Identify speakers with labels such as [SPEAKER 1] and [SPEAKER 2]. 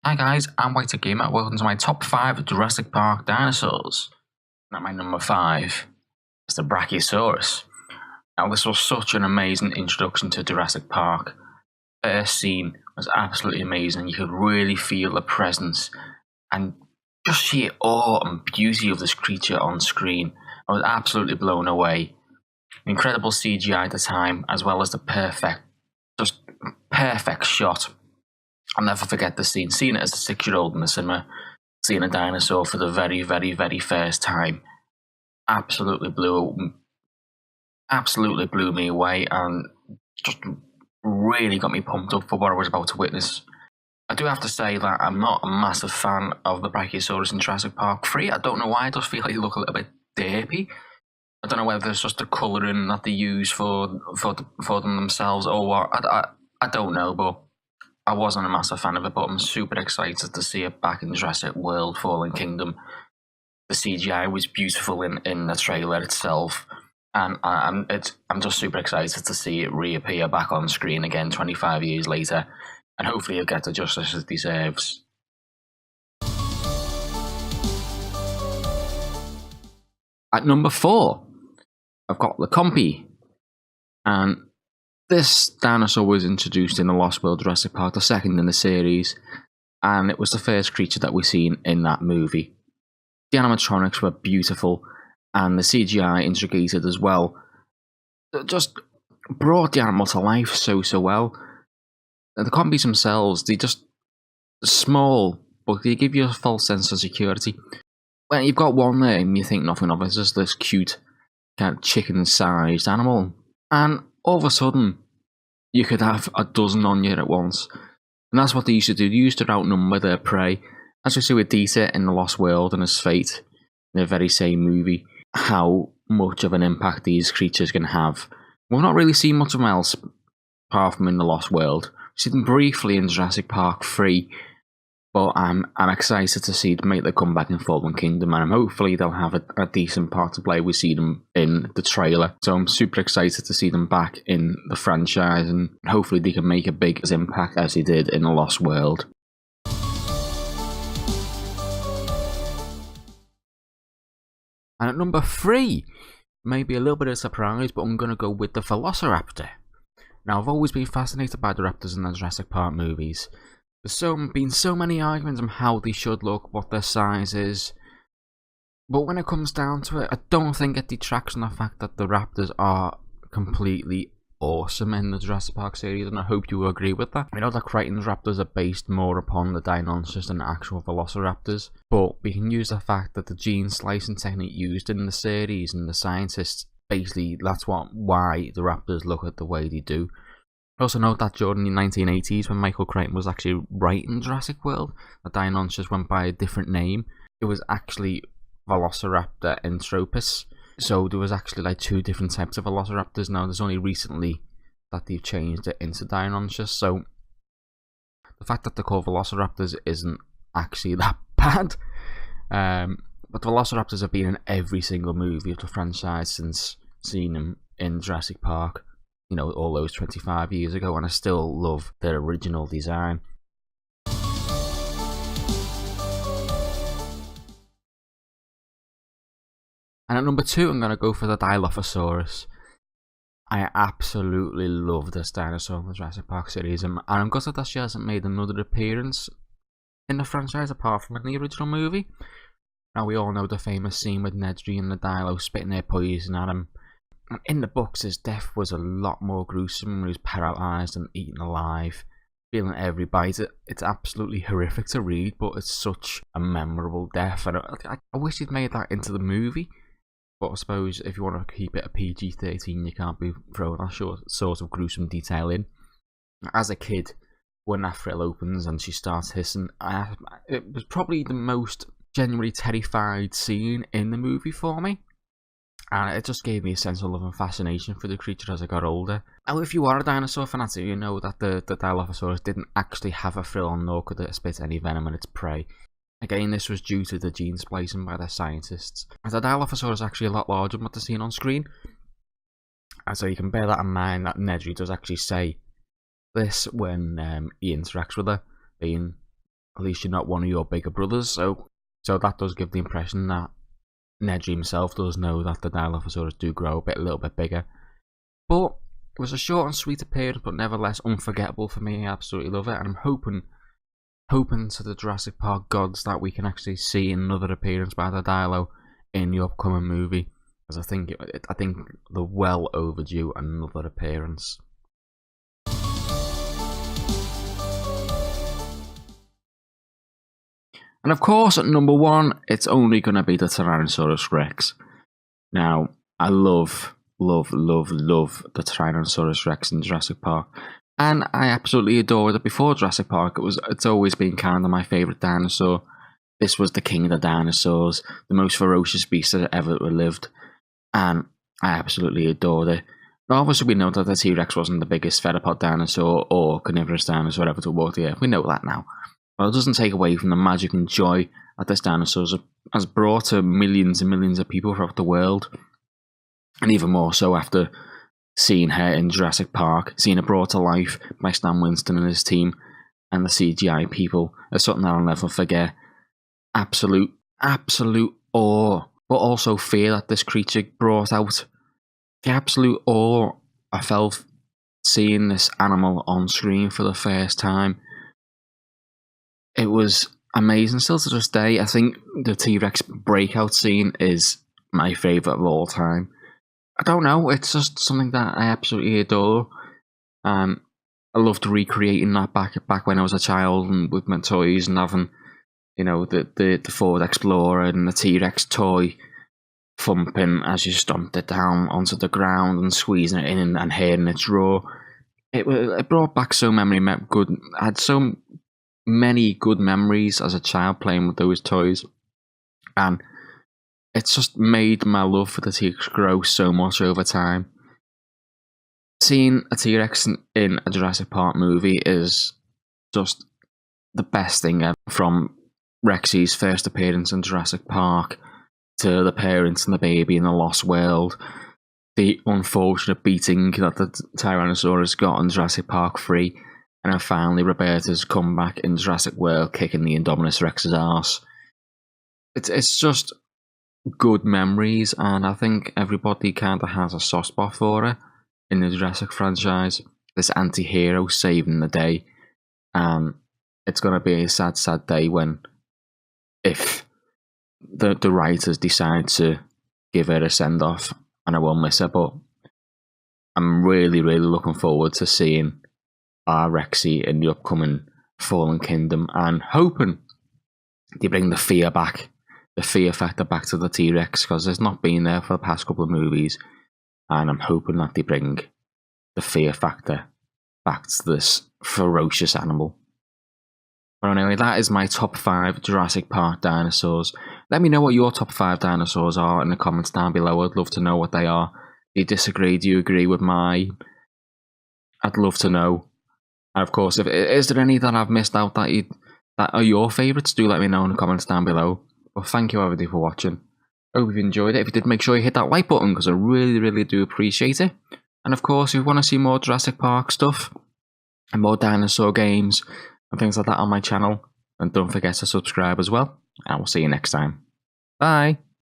[SPEAKER 1] Hi guys, I'm White Gamer. Welcome to my top 5 Jurassic Park dinosaurs. And at my number 5 is the Brachiosaurus. Now this was such an amazing introduction to Jurassic Park. First scene was absolutely amazing. You could really feel the presence and just sheer awe and beauty of this creature on screen. I was absolutely blown away. Incredible CGI at the time, as well as the perfect shot. I'll never forget the scene. Seeing it as a 6-year-old in the cinema, seeing a dinosaur for the very, very, very first time, absolutely blew me away, and just really got me pumped up for what I was about to witness. I do have to say that I'm not a massive fan of the Brachiosaurus in Jurassic Park 3. I don't know why. I just feel like they look a little bit derpy. I don't know whether it's just the colouring that they use for them themselves or what. I don't know, but I wasn't a massive fan of it, but I'm super excited to see it back in Jurassic World Fallen Kingdom. The CGI was beautiful in the trailer itself, and I'm just super excited to see it reappear back on screen again 25 years later, and hopefully it'll get the justice it deserves. At number 4, I've got the Compy, and this dinosaur was introduced in the Lost World Jurassic Park, the second in the series, and it was the first creature that we've seen in that movie. The animatronics were beautiful, and the CGI integrated as well. It just brought the animal to life so well. And the Compys themselves, they're just small, but they give you a false sense of security. When you've got one there and you think nothing of it, it's just this cute, kind of chicken-sized animal. And all of a sudden, you could have a dozen on you at once. And that's what they used to do. They used to outnumber their prey. As we see with Dieter in The Lost World and his fate in the very same movie, how much of an impact these creatures can have. We've not really seen much of them else apart from in The Lost World. We've seen them briefly in Jurassic Park 3, but I'm excited to see them make their comeback in Fallen Kingdom, and hopefully they'll have a decent part to play. We see them in the trailer, so I'm super excited to see them back in the franchise, and hopefully they can make a big impact as they did in The Lost World. And at number 3, maybe a little bit of a surprise, but I'm going to go with the Velociraptor. Now, I've always been fascinated by the raptors in the Jurassic Park movies. There's been so many arguments on how they should look, what their size is. But when it comes down to it, I don't think it detracts from the fact that the raptors are completely awesome in the Jurassic Park series, and I hope you will agree with that. I know that Crichton's raptors are based more upon the Dinosaurs than the actual Velociraptors, but we can use the fact that the gene slicing technique used in the series and the scientists, basically that's why the raptors look at the way they do. I also note that during the 1980s, when Michael Crichton was actually writing Jurassic World, the dinosaurs went by a different name. It was actually Velociraptor entropus. So there was actually like 2 different types of Velociraptors. Now there's only recently that they've changed it into dinosaurs. So the fact that they're called Velociraptors isn't actually that bad. But the Velociraptors have been in every single movie of the franchise since seeing them in Jurassic Park. You know, all those 25 years ago, and I still love their original design. And at number 2, I'm going to go for the Dilophosaurus. I absolutely love this dinosaur in the Jurassic Park series, and I'm gutted that she hasn't made another appearance in the franchise apart from in the original movie. Now, we all know the famous scene with Nedry and the Dilo spitting their poison at him. And in the books, his death was a lot more gruesome when he was paralysed and eaten alive, feeling every bite. It's absolutely horrific to read, but it's such a memorable death. And I wish he'd made that into the movie, but I suppose if you want to keep it a PG-13, you can't be throwing that sort of gruesome detail in. As a kid, when that thrill opens and she starts hissing, it was probably the most genuinely terrified scene in the movie for me. And it just gave me a sense of love and fascination for the creature as I got older. Now, if you are a dinosaur fanatic, you know that the Dilophosaurus didn't actually have a frill, nor could it spit any venom on its prey. Again, this was due to the gene splicing by their scientists. And the Dilophosaurus is actually a lot larger than what they're seeing on screen. And so you can bear that in mind, that Nedry does actually say this when he interacts with her, being at least you're not one of your bigger brothers. So that does give the impression that Nedry himself does know that the Dilophosaurus do grow a little bit bigger. But it was a short and sweet appearance, but nevertheless unforgettable for me. I absolutely love it, and I'm hoping to the Jurassic Park gods that we can actually see another appearance by the Dilo in the upcoming movie, because I think they're well overdue another appearance. And of course, at number 1, it's only going to be the Tyrannosaurus Rex. Now, I love the Tyrannosaurus Rex in Jurassic Park. And I absolutely adored it before Jurassic Park. It's always been kind of my favourite dinosaur. This was the king of the dinosaurs, the most ferocious beast that ever lived. And I absolutely adored it. Now, obviously, we know that the T-Rex wasn't the biggest theropod dinosaur or carnivorous dinosaur ever to walk the earth. We know that now. But it doesn't take away from the magic and joy that this dinosaur has brought to millions and millions of people throughout the world. And even more so after seeing her in Jurassic Park, seeing it brought to life by Stan Winston and his team and the CGI people, is something that I'll never forget. Absolute awe, but also fear that this creature brought out. The absolute awe I felt seeing this animal on screen for the first time. It was amazing. Still to this day, I think the T-Rex breakout scene is my favourite of all time. I don't know, it's just something that I absolutely adore. I loved recreating that back when I was a child and with my toys and having, you know, the Ford Explorer and the T-Rex toy thumping as you stomped it down onto the ground and squeezing it in and hearing its roar. It brought back so many good. I had so many good memories as a child playing with those toys, and it's just made my love for the T-Rex grow so much over time. Seeing a T-Rex in a Jurassic Park movie is just the best thing ever. From Rexy's first appearance in Jurassic Park to the parents and the baby in the Lost World, the unfortunate beating that the Tyrannosaurus got in Jurassic Park 3, and then finally Roberta's comeback in Jurassic World kicking the Indominus Rex's arse. It's just good memories, and I think everybody kind of has a soft spot for it in the Jurassic franchise. This anti-hero saving the day. It's going to be a sad day if the writers decide to give her a send-off, and I will miss her, but I'm really looking forward to seeing our Rexy in the upcoming Fallen Kingdom, and hoping they bring the fear factor back to the T-Rex, because it's not been there for the past couple of movies, and I'm hoping that they bring the fear factor back to this ferocious animal. But anyway, that is my top 5 Jurassic Park dinosaurs. Let me know what your top 5 dinosaurs are in the comments down below. I'd love to know what they are. Do you disagree? Do you agree with mine? I'd love to know. And of course, is there any that I've missed out that are your favourites? Do let me know in the comments down below. Well, thank you everybody for watching. Hope you've enjoyed it. If you did, make sure you hit that like button, because I really do appreciate it. And of course, if you want to see more Jurassic Park stuff and more dinosaur games and things like that on my channel, then don't forget to subscribe as well. And we'll see you next time. Bye!